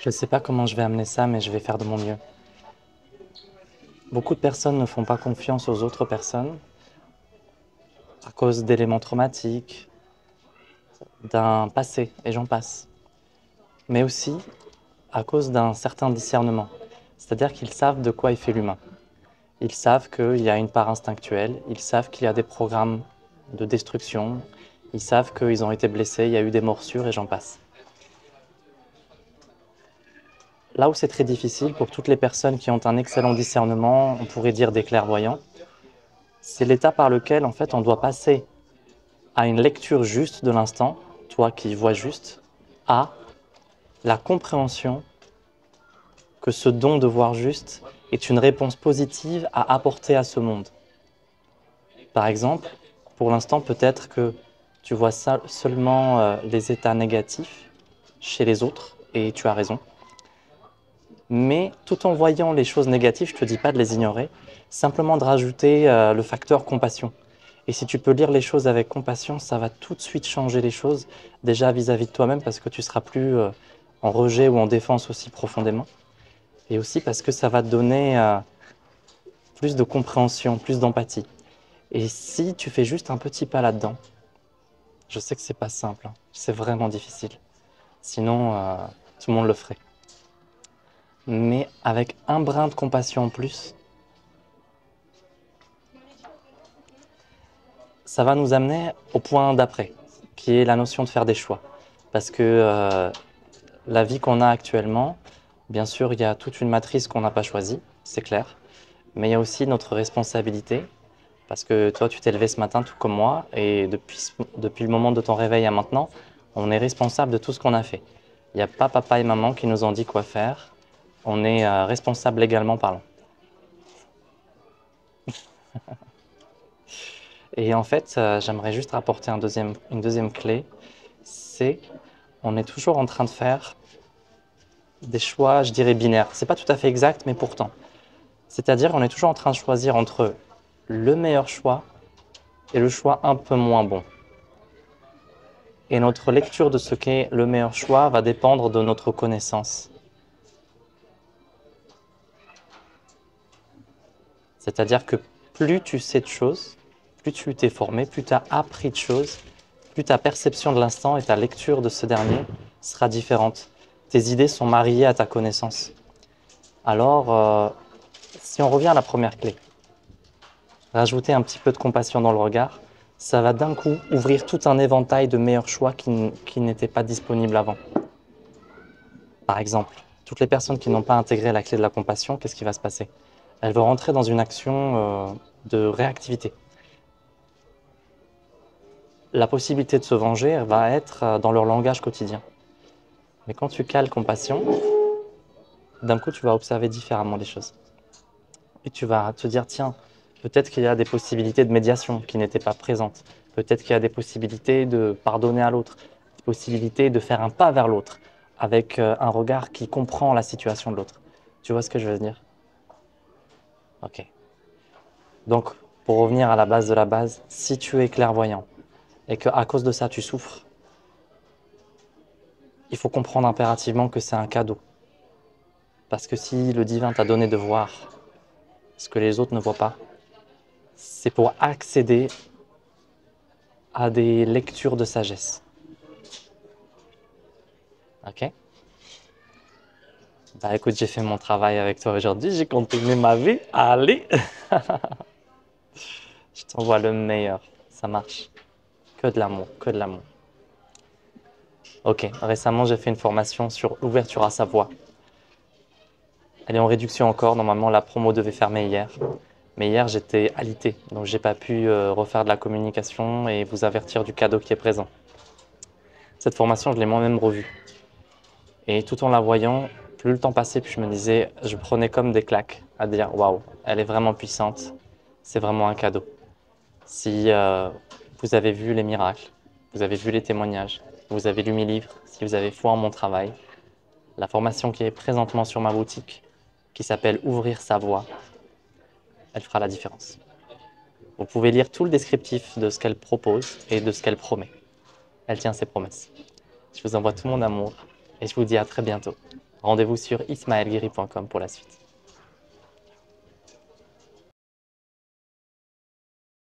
Je ne sais pas comment je vais amener ça, mais je vais faire de mon mieux. Beaucoup de personnes ne font pas confiance aux autres personnes à cause d'éléments traumatiques, d'un passé, et j'en passe. Mais aussi à cause d'un certain discernement. C'est-à-dire qu'ils savent de quoi est fait l'humain. Ils savent qu'il y a une part instinctuelle, ils savent qu'il y a des programmes de destruction, ils savent qu'ils ont été blessés, il y a eu des morsures et j'en passe. Là où c'est très difficile pour toutes les personnes qui ont un excellent discernement, on pourrait dire des clairvoyants, c'est l'état par lequel en fait on doit passer à une lecture juste de l'instant, toi qui vois juste, à la compréhension que ce don de voir juste est une réponse positive à apporter à ce monde. Par exemple, pour l'instant peut-être que tu vois seulement les états négatifs chez les autres, et tu as raison. Mais tout en voyant les choses négatives, je ne te dis pas de les ignorer, simplement de rajouter le facteur compassion. Et si tu peux lire les choses avec compassion, ça va tout de suite changer les choses, déjà vis-à-vis de toi-même, parce que tu seras plus en rejet ou en défense aussi profondément. Et aussi parce que ça va te donner plus de compréhension, plus d'empathie. Et si tu fais juste un petit pas là-dedans, je sais que c'est pas simple, hein, c'est vraiment difficile. Sinon, tout le monde le ferait. Mais avec un brin de compassion en plus, ça va nous amener au point d'après, qui est la notion de faire des choix. Parce que la vie qu'on a actuellement, bien sûr, il y a toute une matrice qu'on n'a pas choisie, c'est clair, mais il y a aussi notre responsabilité, parce que toi, tu t'es levé ce matin tout comme moi, et depuis le moment de ton réveil à maintenant, on est responsable de tout ce qu'on a fait. Il n'y a pas papa et maman qui nous ont dit quoi faire, on est responsable légalement parlant. Et en fait, j'aimerais juste rapporter une deuxième clé, c'est on est toujours en train de faire des choix, je dirais binaires. C'est pas tout à fait exact, mais pourtant. C'est-à-dire on est toujours en train de choisir entre le meilleur choix et le choix un peu moins bon. Et notre lecture de ce qu'est le meilleur choix va dépendre de notre connaissance. C'est-à-dire que plus tu sais de choses, plus tu t'es formé, plus tu as appris de choses, plus ta perception de l'instant et ta lecture de ce dernier sera différente. Tes idées sont mariées à ta connaissance. Alors, si on revient à la première clé, rajouter un petit peu de compassion dans le regard, ça va d'un coup ouvrir tout un éventail de meilleurs choix qui n'étaient pas disponibles avant. Par exemple, toutes les personnes qui n'ont pas intégré la clé de la compassion, qu'est-ce qui va se passer? Elles vont rentrer dans une action de réactivité. La possibilité de se venger va être dans leur langage quotidien. Mais quand tu cales compassion, d'un coup, tu vas observer différemment les choses. Et tu vas te dire, tiens, peut-être qu'il y a des possibilités de médiation qui n'étaient pas présentes. Peut-être qu'il y a des possibilités de pardonner à l'autre, des possibilités de faire un pas vers l'autre, avec un regard qui comprend la situation de l'autre. Tu vois ce que je veux dire? Ok. Donc, pour revenir à la base de la base, si tu es clairvoyant et qu'à cause de ça tu souffres, il faut comprendre impérativement que c'est un cadeau. Parce que si le divin t'a donné de voir ce que les autres ne voient pas, c'est pour accéder à des lectures de sagesse. Ok? Bah écoute, j'ai fait mon travail avec toi aujourd'hui, j'ai continué ma vie. Allez, je t'envoie le meilleur. Ça marche. Que de l'amour, que de l'amour. Ok, récemment j'ai fait une formation sur l'ouverture à sa voix. Elle est en réduction encore, normalement la promo devait fermer hier. Mais hier j'étais alité, donc j'ai pas pu refaire de la communication et vous avertir du cadeau qui est présent. Cette formation, je l'ai moi-même revue. Et tout en la voyant, plus le temps passait, plus je me disais, je prenais comme des claques à dire waouh, elle est vraiment puissante, c'est vraiment un cadeau. Si vous avez vu les miracles, vous avez vu les témoignages, vous avez lu mes livres, si vous avez foi en mon travail, la formation qui est présentement sur ma boutique, qui s'appelle Ouvrir sa voix, elle fera la différence. Vous pouvez lire tout le descriptif de ce qu'elle propose et de ce qu'elle promet. Elle tient ses promesses. Je vous envoie tout mon amour et je vous dis à très bientôt. Rendez-vous sur ismaelguiri.com pour la suite.